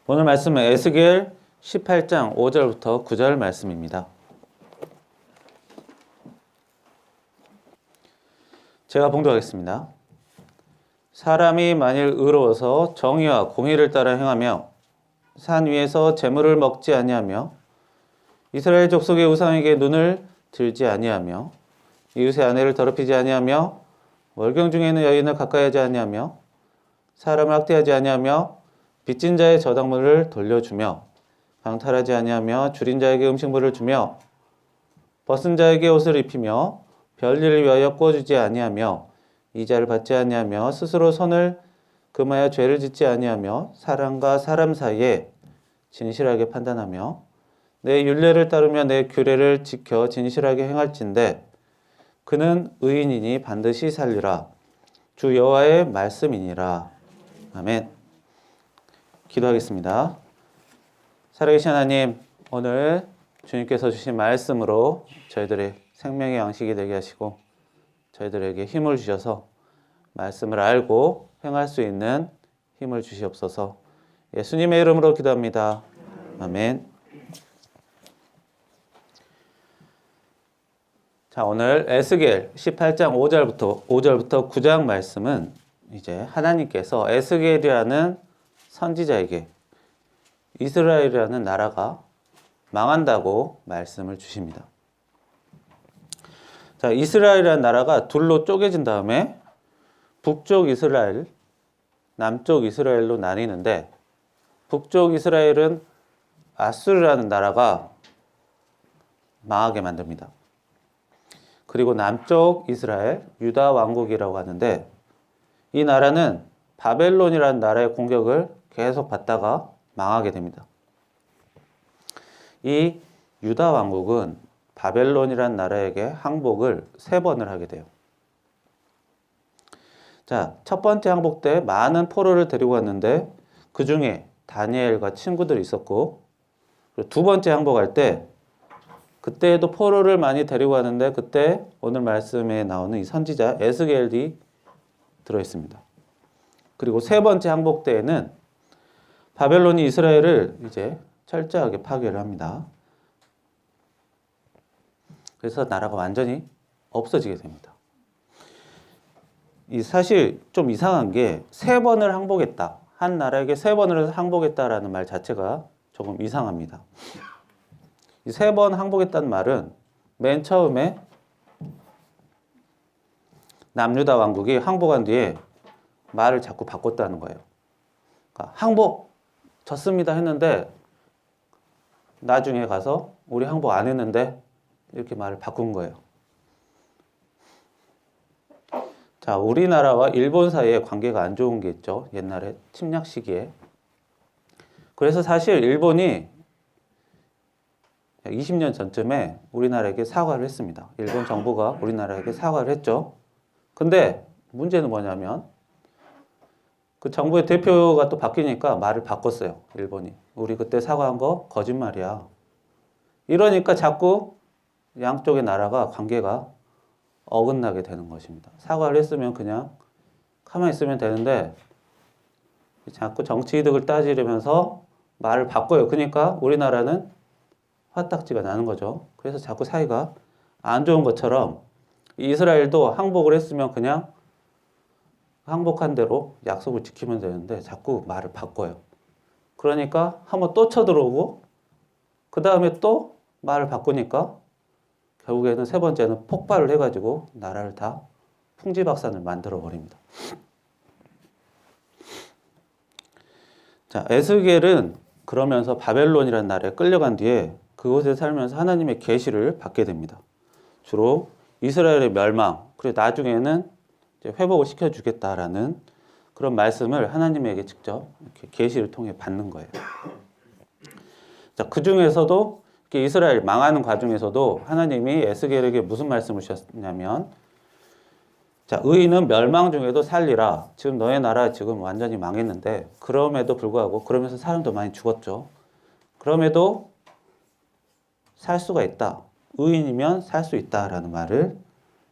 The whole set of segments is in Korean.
오늘 말씀은 에스겔 18장 5절부터 9절 말씀입니다. 제가 봉독하겠습니다. 사람이 만일 의로워서 정의와 공의를 따라 행하며 산 위에서 재물을 먹지 아니하며 이스라엘 족속의 우상에게 눈을 들지 아니하며 이웃의 아내를 더럽히지 아니하며 월경 중에 있는 여인을 가까이 하지 아니하며 사람을 학대하지 아니하며 빚진 자의 저당물을 돌려주며 방탈하지 아니하며 줄인 자에게 음식물을 주며 벗은 자에게 옷을 입히며 별일을 위하여 구워주지 아니하며 이자를 받지 아니하며 스스로 손을 금하여 죄를 짓지 아니하며 사람과 사람 사이에 진실하게 판단하며 내 율례를 따르며 내 규례를 지켜 진실하게 행할진대 그는 의인이니 반드시 살리라. 주 여호와의 말씀이니라. 아멘. 기도하겠습니다. 살아계신 하나님, 오늘 주님께서 주신 말씀으로 저희들의 생명의 양식이 되게 하시고 저희들에게 힘을 주셔서 말씀을 알고 행할 수 있는 힘을 주시옵소서. 예수님의 이름으로 기도합니다. 아멘. 자, 오늘 에스겔 18장 5절부터 9장 말씀은 이제 하나님께서 에스겔이라는 선지자에게 이스라엘이라는 나라가 망한다고 말씀을 주십니다. 자, 이스라엘이라는 나라가 둘로 쪼개진 다음에 북쪽 이스라엘, 남쪽 이스라엘로 나뉘는데 북쪽 이스라엘은 아수르라는 나라가 망하게 만듭니다. 그리고 남쪽 이스라엘, 유다 왕국이라고 하는데 이 나라는 바벨론이라는 나라의 공격을 계속 받다가 망하게 됩니다. 이 유다 왕국은 바벨론이라는 나라에게 항복을 3번을 하게 돼요. 자, 첫 번째 항복 때 많은 포로를 데리고 왔는데 그 중에 다니엘과 친구들이 있었고 그리고 두 번째 항복할 때 그때에도 포로를 많이 데리고 왔는데 그때 오늘 말씀에 나오는 이 선지자 에스겔이 들어있습니다. 그리고 세 번째 항복 때에는 바벨론이 이스라엘을 이제 철저하게 파괴를 합니다. 그래서 나라가 완전히 없어지게 됩니다. 이 사실 좀 이상한 게 3번을 항복했다. 한 나라에게 3번을 항복했다라는 말 자체가 조금 이상합니다. 이 3번 항복했다는 말은 맨 처음에 남유다 왕국이 항복한 뒤에 말을 자꾸 바꿨다는 거예요. 그러니까 항복 졌습니다 했는데 나중에 가서 우리 항복 안 했는데 이렇게 말을 바꾼 거예요. 자, 우리나라와 일본 사이에 관계가 안 좋은 게 있죠. 옛날에 침략 시기에. 그래서 사실 일본이 20년 전쯤에 우리나라에게 사과를 했습니다. 일본 정부가 우리나라에게 사과를 했죠. 근데 문제는 뭐냐면 그 정부의 대표가 또 바뀌니까 말을 바꿨어요. 일본이. 우리 그때 사과한 거 거짓말이야. 이러니까 자꾸 양쪽의 나라가 관계가 어긋나게 되는 것입니다. 사과를 했으면 그냥 가만히 있으면 되는데 자꾸 정치 이득을 따지려면서 말을 바꿔요. 그러니까 우리나라는 화딱지가 나는 거죠. 그래서 자꾸 사이가 안 좋은 것처럼 이스라엘도 항복을 했으면 그냥 항복한 대로 약속을 지키면 되는데 자꾸 말을 바꿔요. 그러니까 한번 또 쳐들어오고 그 다음에 또 말을 바꾸니까 결국에는 3번째는 폭발을 해가지고 나라를 다 풍지박산을 만들어 버립니다. 자, 에스겔은 그러면서 바벨론이라는 나라에 끌려간 뒤에 그곳에 살면서 하나님의 계시를 받게 됩니다. 주로 이스라엘의 멸망, 그리고 나중에는 이제 회복을 시켜주겠다라는 그런 말씀을 하나님에게 직접 이렇게 계시를 통해 받는 거예요. 자, 그 중에서도 이스라엘 망하는 과정에서도 하나님이 에스겔에게 무슨 말씀을 주셨냐면, 자, 의인은 멸망 중에도 살리라. 지금 너의 나라 지금 완전히 망했는데 그럼에도 불구하고 그러면서 사람도 많이 죽었죠. 그럼에도 살 수가 있다. 의인이면 살 수 있다라는 말을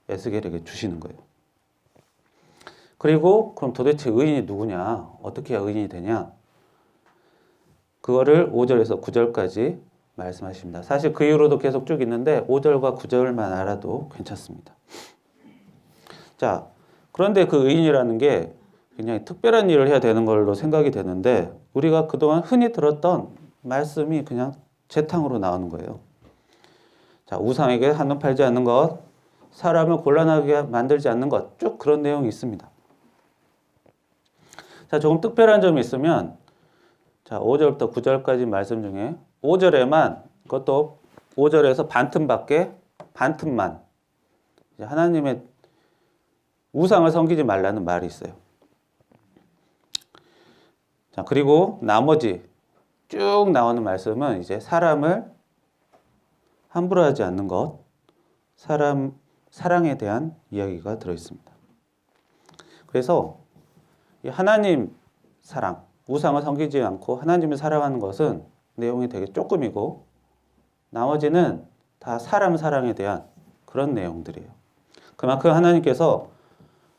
에스겔에게 주시는 거예요. 그리고 그럼 도대체 의인이 누구냐? 어떻게 해야 의인이 되냐? 그거를 5절에서 9절까지 말씀하십니다. 사실 그 이후로도 계속 쭉 있는데 5절과 9절만 알아도 괜찮습니다. 자, 그런데 그 의인이라는 게 굉장히 특별한 일을 해야 되는 걸로 생각이 되는데 우리가 그동안 흔히 들었던 말씀이 그냥 재탕으로 나오는 거예요. 자, 우상에게 한눈 팔지 않는 것, 사람을 곤란하게 만들지 않는 것, 쭉 그런 내용이 있습니다. 자, 조금 특별한 점이 있으면 자, 5절부터 9절까지 말씀 중에 5절에만 그것도 5절에서 반틈밖에 반틈만 하나님의 우상을 섬기지 말라는 말이 있어요. 자, 그리고 나머지 쭉 나오는 말씀은 이제 사람을 함부로 하지 않는 것, 사랑에 대한 이야기가 들어 있습니다. 그래서 이 하나님 사랑, 우상을 섬기지 않고 하나님을 사랑하는 것은 내용이 되게 조금이고 나머지는 다 사람 사랑에 대한 그런 내용들이에요. 그만큼 하나님께서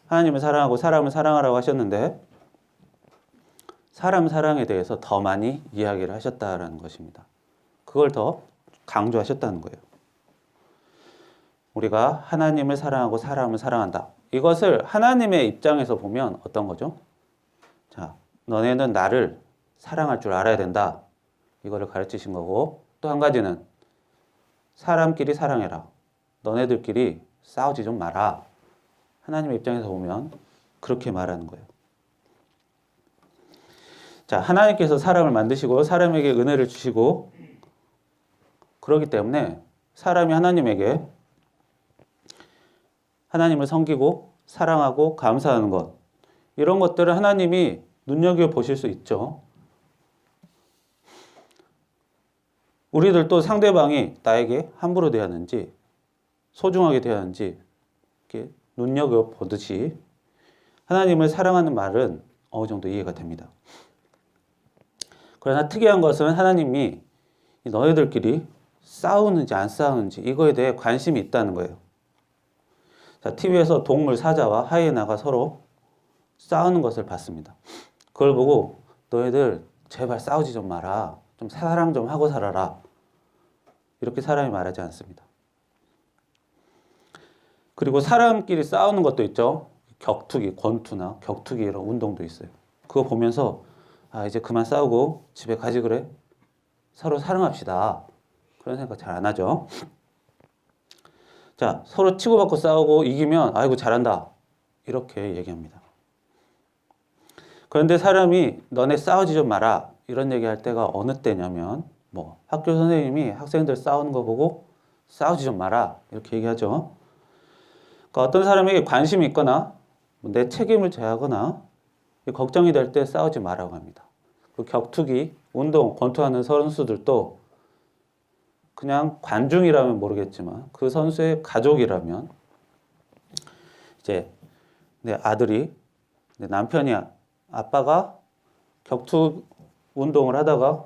하나님을 사랑하고 사람을 사랑하라고 하셨는데 사람 사랑에 대해서 더 많이 이야기를 하셨다라는 것입니다. 그걸 더 강조하셨다는 거예요. 우리가 하나님을 사랑하고 사람을 사랑한다. 이것을 하나님의 입장에서 보면 어떤 거죠? 자, 너네는 나를 사랑할 줄 알아야 된다. 이거를 가르치신 거고 또 한 가지는 사람끼리 사랑해라. 너네들끼리 싸우지 좀 마라. 하나님의 입장에서 보면 그렇게 말하는 거예요. 자, 하나님께서 사람을 만드시고 사람에게 은혜를 주시고 그렇기 때문에 사람이 하나님에게 하나님을 섬기고 사랑하고 감사하는 것 이런 것들을 하나님이 눈여겨보실 수 있죠. 우리들도 상대방이 나에게 함부로 대하는지 소중하게 대하는지 이렇게 눈여겨보듯이 하나님을 사랑하는 말은 어느 정도 이해가 됩니다. 그러나 특이한 것은 하나님이 너희들끼리 싸우는지 안 싸우는지 이거에 대해 관심이 있다는 거예요. 자, TV에서 동물 사자와 하이에나가 서로 싸우는 것을 봤습니다. 그걸 보고 너희들 제발 싸우지 좀 마라. 좀 사랑 좀 하고 살아라. 이렇게 사람이 말하지 않습니다. 그리고 사람끼리 싸우는 것도 있죠. 격투기, 권투나 격투기 이런 운동도 있어요. 그거 보면서 아, 이제 그만 싸우고 집에 가지 그래? 서로 사랑합시다. 그런 생각 잘 안 하죠. 자, 서로 치고받고 싸우고 이기면 아이고 잘한다. 이렇게 얘기합니다. 그런데 사람이 너네 싸우지 좀 마라. 이런 얘기할 때가 어느 때냐면 학교 선생님이 학생들 싸우는 거 보고 싸우지 좀 마라. 이렇게 얘기하죠. 그러니까 어떤 사람에게 관심이 있거나 내 책임을 져야하거나 걱정이 될 때 싸우지 말라고 합니다. 그 격투기, 운동, 권투하는 선수들도 그냥 관중이라면 모르겠지만 그 선수의 가족이라면 이제 내 아들이 내 남편이 아빠가 격투 운동을 하다가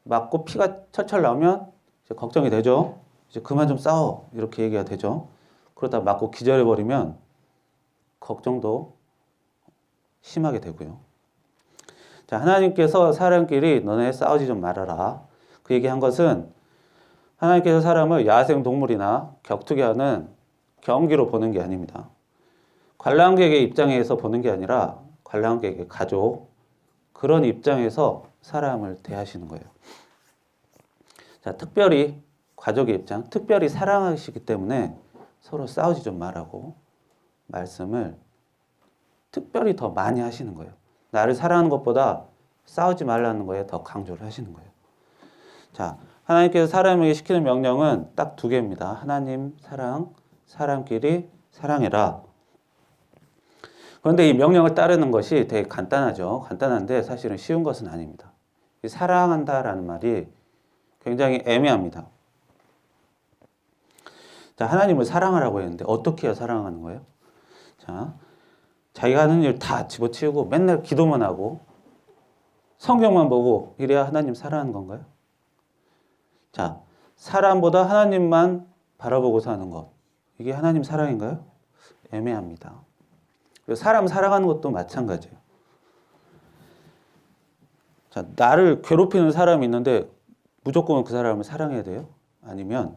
맞고 피가 철철 나오면 이제 걱정이 되죠. 이제 그만 좀 싸워 이렇게 얘기가 되죠. 그러다 맞고 기절해 버리면 걱정도 심하게 되고요. 자, 하나님께서 사람끼리 너네 싸우지 좀 말아라. 그 얘기한 것은 하나님께서 사람을 야생 동물이나 격투기하는 경기로 보는 게 아닙니다. 관람객의 입장에서 보는 게 아니라 관람객의 가족 그런 입장에서 사람을 대하시는 거예요. 자, 특별히 가족의 입장, 특별히 사랑하시기 때문에 서로 싸우지 좀 말라고 말씀을 특별히 더 많이 하시는 거예요. 나를 사랑하는 것보다 싸우지 말라는 거에 더 강조를 하시는 거예요. 자, 하나님께서 사람에게 시키는 명령은 딱 두 개입니다. 하나님 사랑, 사람끼리 사랑해라. 그런데 이 명령을 따르는 것이 되게 간단하죠. 간단한데 사실은 쉬운 것은 아닙니다. 이 사랑한다라는 말이 굉장히 애매합니다. 자, 하나님을 사랑하라고 했는데 어떻게 해야 사랑하는 거예요? 자, 자기가 하는 일 다 집어치우고 맨날 기도만 하고 성경만 보고 이래야 하나님 사랑하는 건가요? 자, 사람보다 하나님만 바라보고 사는 것. 이게 하나님 사랑인가요? 애매합니다. 그리고 사람 사랑하는 것도 마찬가지예요. 자, 나를 괴롭히는 사람이 있는데 무조건 그 사람을 사랑해야 돼요? 아니면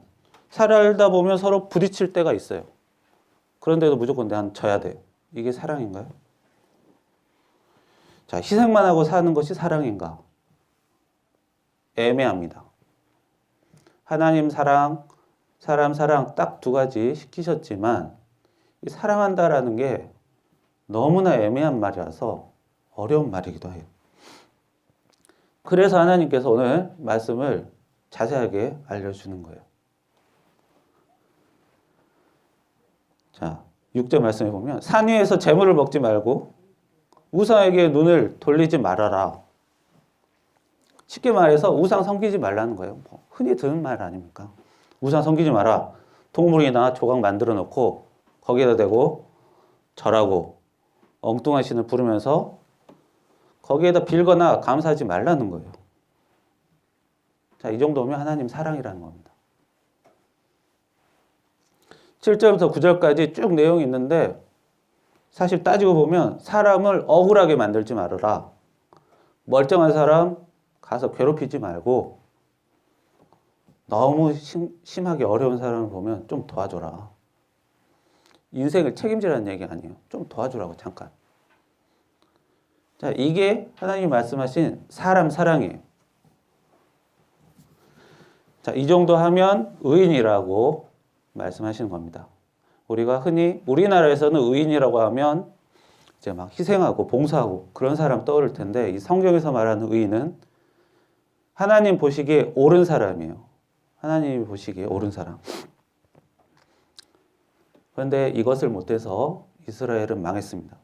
살다 보면 서로 부딪힐 때가 있어요. 그런데도 무조건 난 져야 돼요. 이게 사랑인가요? 자, 희생만 하고 사는 것이 사랑인가? 애매합니다. 하나님 사랑, 사람 사랑 딱 두 가지 시키셨지만 이 사랑한다라는 게 너무나 애매한 말이라서 어려운 말이기도 해요. 그래서 하나님께서 오늘 말씀을 자세하게 알려주는 거예요. 자, 6절 말씀해 보면 산 위에서 재물을 먹지 말고 우상에게 눈을 돌리지 말아라. 쉽게 말해서 우상 섬기지 말라는 거예요. 뭐 흔히 듣는 말 아닙니까? 우상 섬기지 마라. 동물이나 조각 만들어 놓고 거기에다 대고 절하고 엉뚱한 신을 부르면서 거기에다 빌거나 감사하지 말라는 거예요. 자, 이 정도면 하나님 사랑이라는 겁니다. 7절부터 9절까지 쭉 내용이 있는데 사실 따지고 보면 사람을 억울하게 만들지 말아라. 멀쩡한 사람 가서 괴롭히지 말고 너무 심하게 어려운 사람을 보면 좀 도와줘라. 인생을 책임지라는 얘기 아니에요. 좀 도와주라고 잠깐. 자, 이게 하나님이 말씀하신 사람 사랑이에요. 자, 이 정도 하면 의인이라고 말씀하시는 겁니다. 우리가 흔히 우리나라에서는 의인이라고 하면 이제 막 희생하고 봉사하고 그런 사람 떠오를 텐데 이 성경에서 말하는 의인은 하나님 보시기에 옳은 사람이에요. 하나님이 보시기에 옳은 사람. 그런데 이것을 못해서 이스라엘은 망했습니다.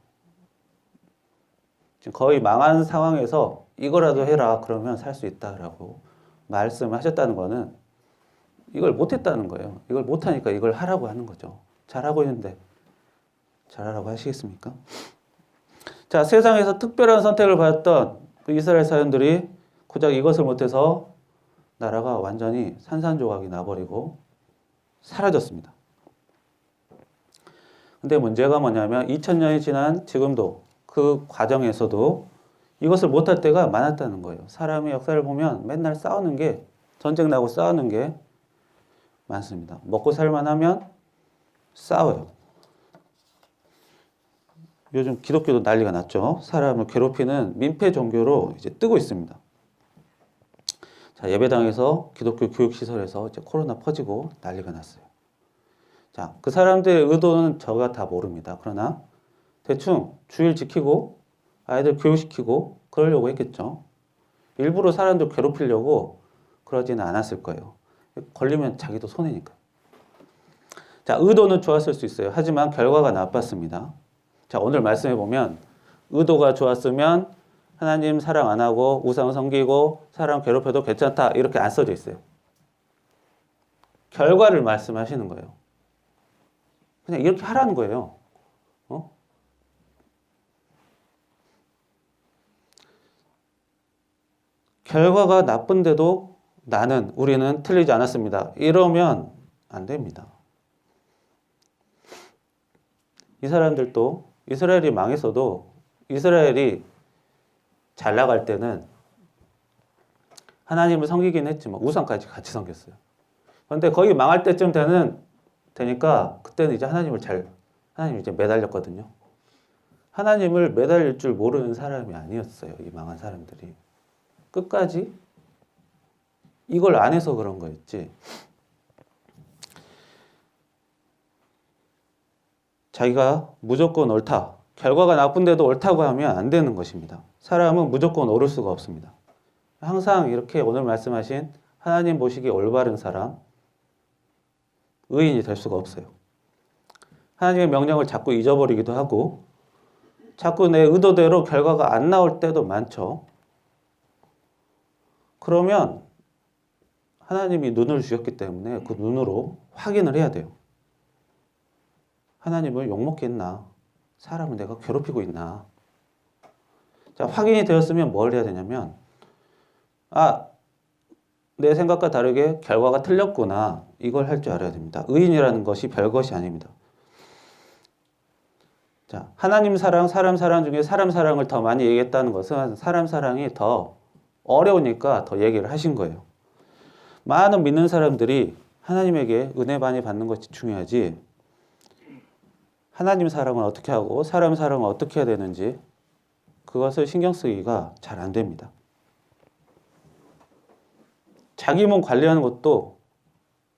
지금 거의 망한 상황에서 이거라도 해라 그러면 살 수 있다라고 말씀하셨다는 거는 이걸 못했다는 거예요. 이걸 못하니까 이걸 하라고 하는 거죠. 잘하고 있는데 잘하라고 하시겠습니까? 자, 세상에서 특별한 선택을 받았던 그 이스라엘 사람들이 고작 이것을 못해서 나라가 완전히 산산조각이 나버리고 사라졌습니다. 근데 문제가 뭐냐면 2000년이 지난 지금도 그 과정에서도 이것을 못할 때가 많았다는 거예요. 사람의 역사를 보면 맨날 싸우는 게 전쟁 나고 싸우는 게 많습니다. 먹고 살만 하면 싸워요. 요즘 기독교도 난리가 났죠. 사람을 괴롭히는 민폐 종교로 이제 뜨고 있습니다. 자, 예배당에서 기독교 교육시설에서 이제 코로나 퍼지고 난리가 났어요. 자, 그 사람들의 의도는 저가 다 모릅니다. 그러나 대충 주일 지키고 아이들 교육시키고 그러려고 했겠죠. 일부러 사람들 괴롭히려고 그러지는 않았을 거예요. 걸리면 자기도 손해니까. 자, 의도는 좋았을 수 있어요. 하지만 결과가 나빴습니다. 자, 오늘 말씀해 보면 의도가 좋았으면 하나님 사랑 안 하고 우상 섬기고 사람 괴롭혀도 괜찮다 이렇게 안 써져 있어요. 결과를 말씀하시는 거예요. 그냥 이렇게 하라는 거예요. 결과가 나쁜데도 우리는 틀리지 않았습니다. 이러면 안 됩니다. 이 사람들도 이스라엘이 망했어도 이스라엘이 잘 나갈 때는 하나님을 섬기긴 했지만 우상까지 같이 섬겼어요. 그런데 거의 망할 때쯤 되니까 그때는 이제 하나님 이제 매달렸거든요. 하나님을 매달릴 줄 모르는 사람이 아니었어요. 이 망한 사람들이. 끝까지 이걸 안 해서 그런 거였지. 자기가 무조건 옳다. 결과가 나쁜데도 옳다고 하면 안 되는 것입니다. 사람은 무조건 옳을 수가 없습니다. 항상 이렇게 오늘 말씀하신 하나님 보시기에 올바른 사람, 의인이 될 수가 없어요. 하나님의 명령을 자꾸 잊어버리기도 하고 자꾸 내 의도대로 결과가 안 나올 때도 많죠. 그러면 하나님이 눈을 주셨기 때문에 그 눈으로 확인을 해야 돼요. 하나님을 욕먹겠나? 사람을 내가 괴롭히고 있나? 자, 확인이 되었으면 뭘 해야 되냐면 내 생각과 다르게 결과가 틀렸구나. 이걸 할 줄 알아야 됩니다. 의인이라는 것이 별것이 아닙니다. 자, 하나님 사랑, 사람 사랑 중에 사람 사랑을 더 많이 얘기했다는 것은 사람 사랑이 더 어려우니까 더 얘기를 하신 거예요. 많은 믿는 사람들이 하나님에게 은혜 많이 받는 것이 중요하지, 하나님 사랑을 어떻게 하고 사람 사랑을 어떻게 해야 되는지 그것을 신경 쓰기가 잘 안 됩니다. 자기 몸 관리하는 것도,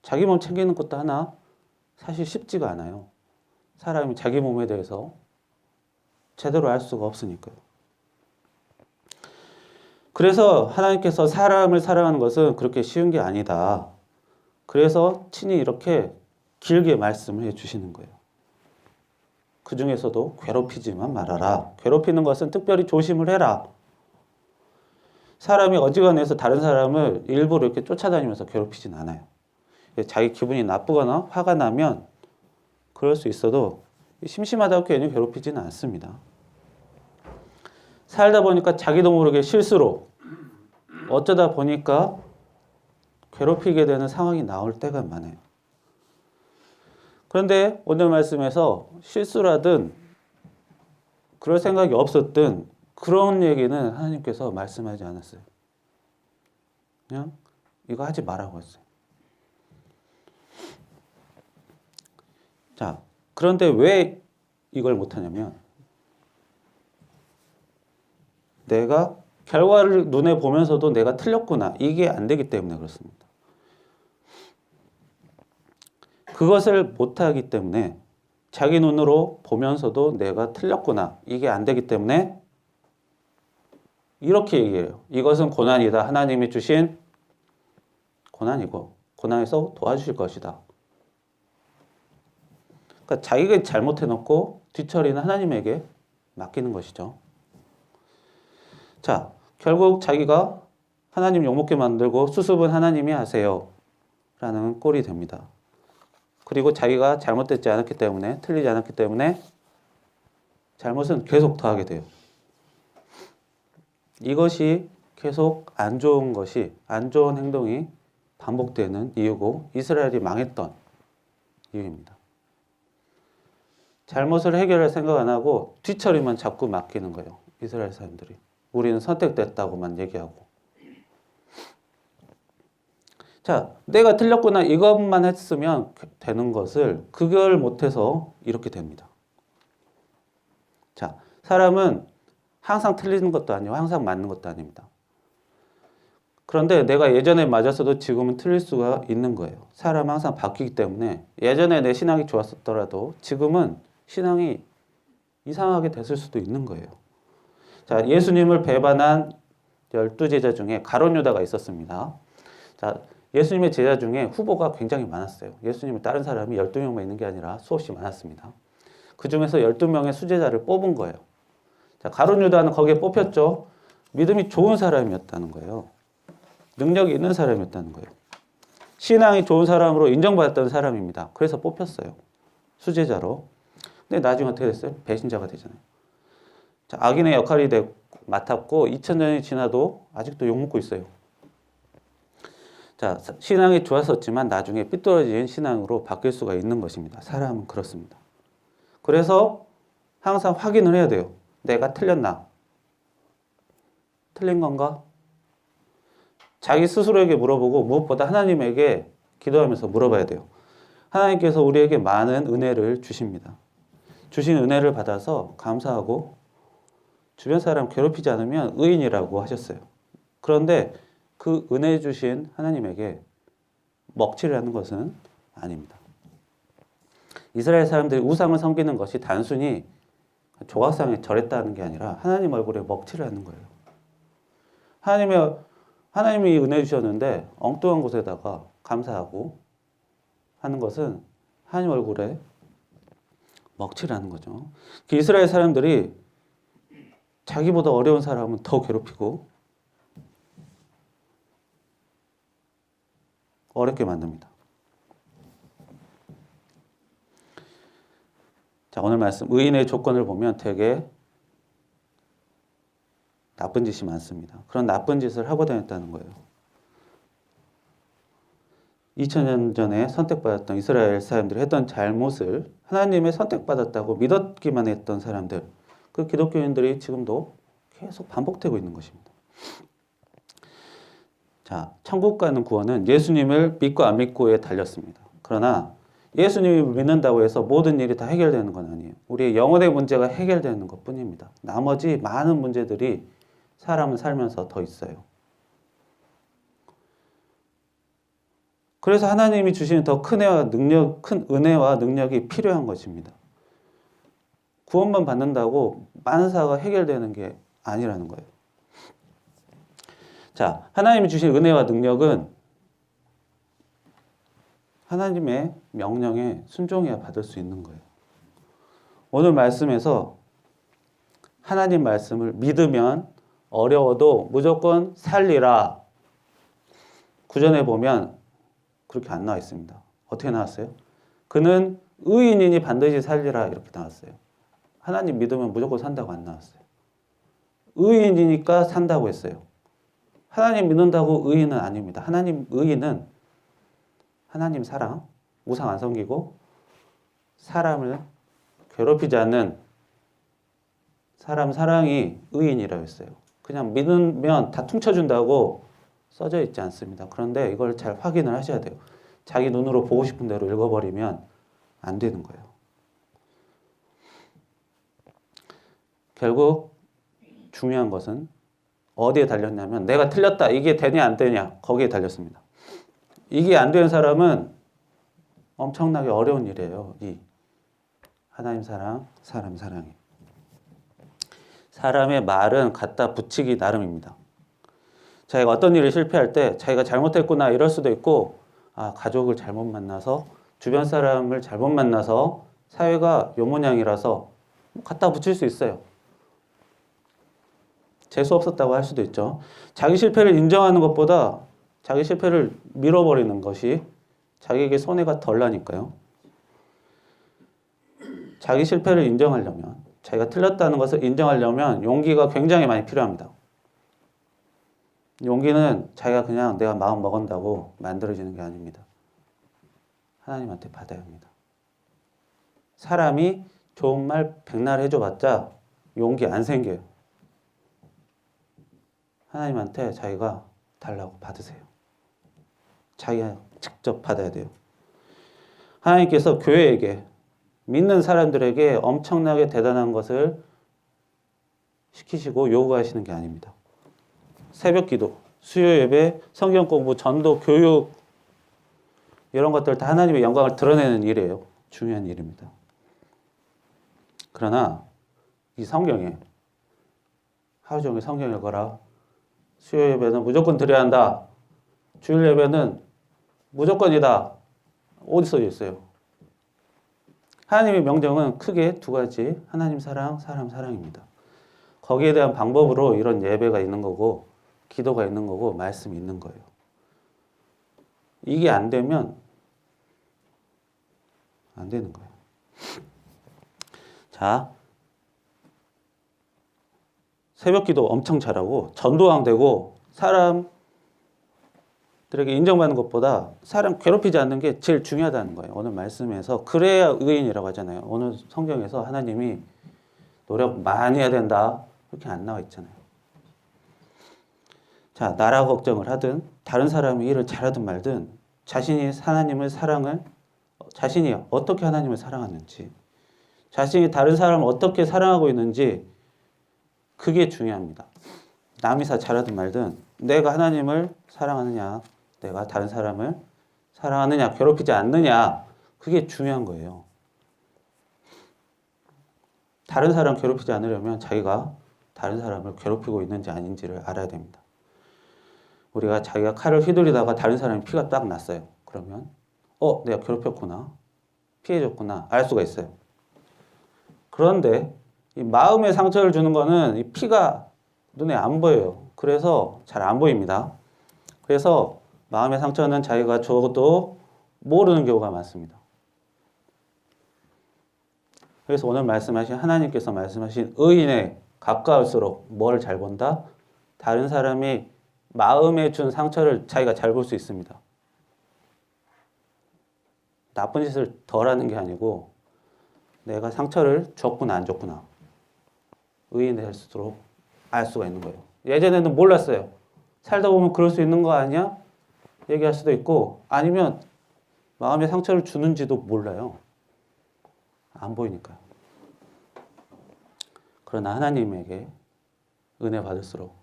자기 몸 챙기는 것도 하나 사실 쉽지가 않아요. 사람이 자기 몸에 대해서 제대로 알 수가 없으니까요. 그래서 하나님께서 사람을 사랑하는 것은 그렇게 쉬운 게 아니다. 그래서 친히 이렇게 길게 말씀을 해주시는 거예요. 그 중에서도 괴롭히지만 말아라. 괴롭히는 것은 특별히 조심을 해라. 사람이 어지간해서 다른 사람을 일부러 이렇게 쫓아다니면서 괴롭히진 않아요. 자기 기분이 나쁘거나 화가 나면 그럴 수 있어도 심심하다고 괜히 괴롭히지는 않습니다. 살다 보니까 자기도 모르게 실수로 어쩌다 보니까 괴롭히게 되는 상황이 나올 때가 많아요. 그런데 오늘 말씀에서 실수라든 그럴 생각이 없었든 그런 얘기는 하나님께서 말씀하지 않았어요. 그냥 이거 하지 말라고 했어요. 자, 그런데 왜 이걸 못하냐면 내가 결과를 눈에 보면서도 내가 틀렸구나. 이게 안 되기 때문에 그렇습니다. 그것을 못하기 때문에 자기 눈으로 보면서도 내가 틀렸구나. 이게 안 되기 때문에 이렇게 얘기해요. 이것은 고난이다. 하나님이 주신 고난이고 고난에서 도와주실 것이다. 그러니까 자기가 잘못해놓고 뒤처리는 하나님에게 맡기는 것이죠. 자, 결국 자기가 하나님 욕먹게 만들고 수습은 하나님이 하세요. 라는 꼴이 됩니다. 그리고 자기가 잘못되지 않았기 때문에, 틀리지 않았기 때문에 잘못은 계속 더하게 돼요. 이것이 계속 안 좋은 것이, 안 좋은 행동이 반복되는 이유고 이스라엘이 망했던 이유입니다. 잘못을 해결할 생각 안 하고 뒤처리만 자꾸 맡기는 거예요. 이스라엘 사람들이. 우리는 선택됐다고만 얘기하고. 자, 내가 틀렸구나 이것만 했으면 되는 것을 그걸 못해서 이렇게 됩니다. 자, 사람은 항상 틀리는 것도 아니고 항상 맞는 것도 아닙니다. 그런데 내가 예전에 맞았어도 지금은 틀릴 수가 있는 거예요. 사람은 항상 바뀌기 때문에 예전에 내 신앙이 좋았었더라도 지금은 신앙이 이상하게 됐을 수도 있는 거예요. 자, 예수님을 배반한 12제자 중에 가룟 유다가 있었습니다. 자, 예수님의 제자 중에 후보가 굉장히 많았어요. 예수님을 따른 사람이 12명만 있는 게 아니라 수없이 많았습니다. 그 중에서 12명의 수제자를 뽑은 거예요. 자, 가룟 유다는 거기에 뽑혔죠. 믿음이 좋은 사람이었다는 거예요. 능력이 있는 사람이었다는 거예요. 신앙이 좋은 사람으로 인정받았던 사람입니다. 그래서 뽑혔어요. 수제자로. 근데 나중에 어떻게 됐어요? 배신자가 되잖아요. 자, 악인의 역할이 맡았고 2000년이 지나도 아직도 욕먹고 있어요. 자, 신앙이 좋았었지만 나중에 삐뚤어진 신앙으로 바뀔 수가 있는 것입니다. 사람은 그렇습니다. 그래서 항상 확인을 해야 돼요. 내가 틀렸나? 틀린 건가? 자기 스스로에게 물어보고 무엇보다 하나님에게 기도하면서 물어봐야 돼요. 하나님께서 우리에게 많은 은혜를 주십니다. 주신 은혜를 받아서 감사하고 주변 사람 괴롭히지 않으면 의인이라고 하셨어요. 그런데 그 은혜 주신 하나님에게 먹칠을 하는 것은 아닙니다. 이스라엘 사람들이 우상을 섬기는 것이 단순히 조각상에 절했다는 게 아니라 하나님 얼굴에 먹칠을 하는 거예요. 하나님이 은혜 주셨는데 엉뚱한 곳에다가 감사하고 하는 것은 하나님 얼굴에 먹칠을 하는 거죠. 이스라엘 사람들이 자기보다 어려운 사람은 더 괴롭히고 어렵게 만듭니다. 자, 오늘 말씀 의인의 조건을 보면 되게 나쁜 짓이 많습니다. 그런 나쁜 짓을 하고 다녔다는 거예요. 2000년 전에 선택받았던 이스라엘 사람들이 했던 잘못을 하나님의 선택받았다고 믿었기만 했던 사람들, 그 기독교인들이 지금도 계속 반복되고 있는 것입니다. 자, 천국 가는 구원은 예수님을 믿고 안 믿고에 달렸습니다. 그러나 예수님을 믿는다고 해서 모든 일이 다 해결되는 건 아니에요. 우리의 영혼의 문제가 해결되는 것 뿐입니다. 나머지 많은 문제들이 사람은 살면서 더 있어요. 그래서 하나님이 주시는 더 큰 은혜와 능력이 필요한 것입니다. 구원만 받는다고 만사가 해결되는 게 아니라는 거예요. 자, 하나님이 주신 은혜와 능력은 하나님의 명령에 순종해야 받을 수 있는 거예요. 오늘 말씀에서 하나님 말씀을 믿으면 어려워도 무조건 살리라. 구전에 보면 그렇게 안 나와 있습니다. 어떻게 나왔어요? 그는 의인이니 반드시 살리라 이렇게 나왔어요. 하나님 믿으면 무조건 산다고 안 나왔어요. 의인이니까 산다고 했어요. 하나님 믿는다고 의인은 아닙니다. 하나님 의인은 하나님 사랑, 우상 안 섬기고 사람을 괴롭히지 않는 사람 사랑이 의인이라고 했어요. 그냥 믿으면 다 퉁쳐준다고 써져 있지 않습니다. 그런데 이걸 잘 확인을 하셔야 돼요. 자기 눈으로 보고 싶은 대로 읽어버리면 안 되는 거예요. 결국 중요한 것은 어디에 달렸냐면 내가 틀렸다. 이게 되냐 안 되냐 거기에 달렸습니다. 이게 안 되는 사람은 엄청나게 어려운 일이에요. 이 하나님 사랑, 사람 사랑이. 사람의 말은 갖다 붙이기 나름입니다. 자기가 어떤 일을 실패할 때 자기가 잘못했구나 이럴 수도 있고 가족을 잘못 만나서 주변 사람을 잘못 만나서 사회가 요 모양이라서 갖다 붙일 수 있어요. 재수 없었다고 할 수도 있죠. 자기 실패를 인정하는 것보다 자기 실패를 밀어버리는 것이 자기에게 손해가 덜 나니까요. 자기 실패를 인정하려면 자기가 틀렸다는 것을 인정하려면 용기가 굉장히 많이 필요합니다. 용기는 자기가 그냥 내가 마음 먹은다고 만들어지는 게 아닙니다. 하나님한테 받아야 합니다. 사람이 좋은 말 백날 해줘봤자 용기 안 생겨요. 하나님한테 자기가 달라고 받으세요. 자기가 직접 받아야 돼요. 하나님께서 교회에게 믿는 사람들에게 엄청나게 대단한 것을 시키시고 요구하시는 게 아닙니다. 새벽 기도, 수요 예배, 성경 공부, 전도, 교육 이런 것들 다 하나님의 영광을 드러내는 일이에요. 중요한 일입니다. 그러나 이 성경에 하루 종일 성경 읽어라. 수요 예배는 무조건 드려야 한다. 주일 예배는 무조건이다. 어디 써 있어요? 하나님의 명령은 크게 두 가지. 하나님 사랑, 사람 사랑입니다. 거기에 대한 방법으로 이런 예배가 있는 거고 기도가 있는 거고 말씀이 있는 거예요. 이게 안 되면 안 되는 거예요. 자, 새벽 기도 엄청 잘하고 전도왕 되고 사람들에게 인정받는 것보다 사람 괴롭히지 않는 게 제일 중요하다는 거예요. 오늘 말씀에서 그래야 의인이라고 하잖아요. 오늘 성경에서 하나님이 노력 많이 해야 된다. 그렇게 안 나와 있잖아요. 자, 나라 걱정을 하든 다른 사람이 일을 잘하든 말든 자신이 자신이 어떻게 하나님을 사랑하는지 자신이 다른 사람을 어떻게 사랑하고 있는지 그게 중요합니다. 남이 잘하든 말든 내가 하나님을 사랑하느냐 내가 다른 사람을 사랑하느냐 괴롭히지 않느냐 그게 중요한 거예요. 다른 사람 괴롭히지 않으려면 자기가 다른 사람을 괴롭히고 있는지 아닌지를 알아야 됩니다. 우리가 자기가 칼을 휘두르다가 다른 사람이 피가 딱 났어요. 그러면 내가 괴롭혔구나. 피해줬구나. 알 수가 있어요. 그런데 이 마음의 상처를 주는 거는 이 피가 눈에 안 보여요. 그래서 잘 안 보입니다. 그래서 마음의 상처는 자기가 줘도 모르는 경우가 많습니다. 그래서 오늘 하나님께서 말씀하신 의인에 가까울수록 뭘 잘 본다? 다른 사람이 마음에 준 상처를 자기가 잘 볼 수 있습니다. 나쁜 짓을 덜 하는 게 아니고 내가 상처를 줬구나 안 줬구나 의인이 될수록 알 수가 있는 거예요. 예전에는 몰랐어요. 살다 보면 그럴 수 있는 거 아니야? 얘기할 수도 있고 아니면 마음에 상처를 주는지도 몰라요. 안 보이니까요. 그러나 하나님에게 은혜 받을수록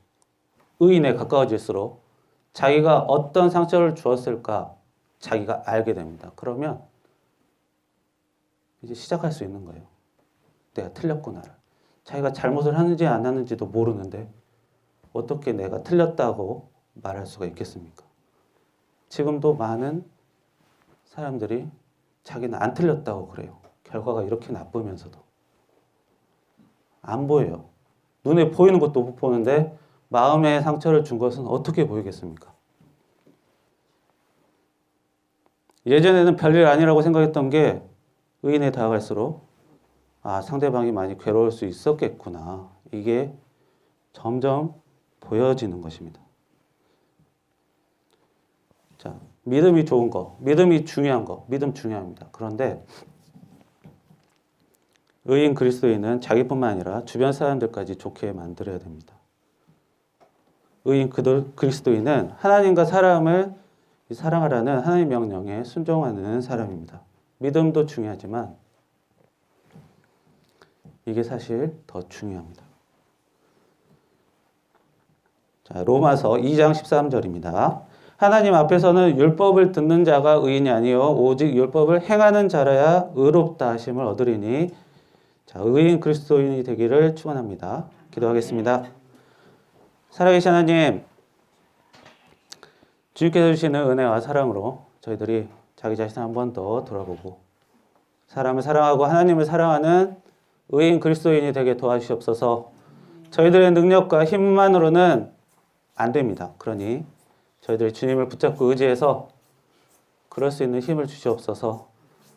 의인에 가까워질수록 자기가 어떤 상처를 주었을까 자기가 알게 됩니다. 그러면 이제 시작할 수 있는 거예요. 내가 틀렸구나를. 자기가 잘못을 하는지 안 하는지도 모르는데 어떻게 내가 틀렸다고 말할 수가 있겠습니까? 지금도 많은 사람들이 자기는 안 틀렸다고 그래요. 결과가 이렇게 나쁘면서도. 안 보여요. 눈에 보이는 것도 못 보는데 마음에 상처를 준 것은 어떻게 보이겠습니까? 예전에는 별일 아니라고 생각했던 게 의인에 다가갈수록 상대방이 많이 괴로울 수 있었겠구나. 이게 점점 보여지는 것입니다. 자, 믿음이 좋은 거, 믿음이 중요한 거, 믿음 중요합니다. 그런데 의인 그리스도인은 자기뿐만 아니라 주변 사람들까지 좋게 만들어야 됩니다. 의인 그리스도인은 하나님과 사람을 사랑하라는 하나님의 명령에 순종하는 사람입니다. 믿음도 중요하지만 이게 사실 더 중요합니다. 자, 로마서 2장 13절입니다. 하나님 앞에서는 율법을 듣는 자가 의인이 아니요 오직 율법을 행하는 자라야 의롭다 하심을 얻으리니 자, 의인 그리스도인이 되기를 축원합니다. 기도하겠습니다. 살아계신 하나님, 주님께서 주시는 은혜와 사랑으로 저희들이 자기 자신을 한 번 더 돌아보고 사람을 사랑하고 하나님을 사랑하는 의인 그리스도인이 되게 도와주시옵소서. 저희들의 능력과 힘만으로는 안 됩니다. 그러니 저희들이 주님을 붙잡고 의지해서 그럴 수 있는 힘을 주시옵소서.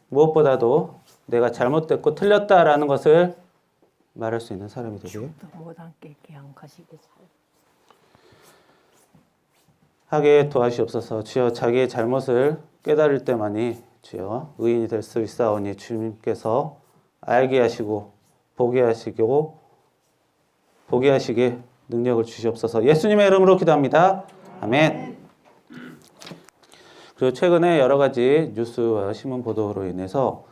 무엇보다도 내가 잘못됐고 틀렸다라는 것을 말할 수 있는 사람이 되게 하게 도와주시옵소서. 주여 자기의 잘못을 깨달을 때만이 주여 의인이 될 수 있사오니 주님께서 알게 하시고 보게 하시게 능력을 주시옵소서. 예수님의 이름으로 기도합니다. 아멘. 그리고 최근에 여러 가지 뉴스와 신문 보도로 인해서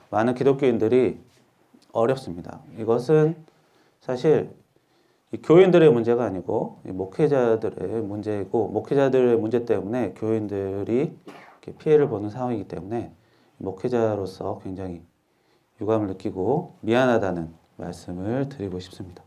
많은 기독교인들이 어렵습니다. 이것은 사실 교인들의 문제가 아니고 목회자들의 문제이고 목회자들의 문제 때문에 교인들이 피해를 보는 상황이기 때문에 목회자로서 굉장히 유감을 느끼고 미안하다는 말씀을 드리고 싶습니다.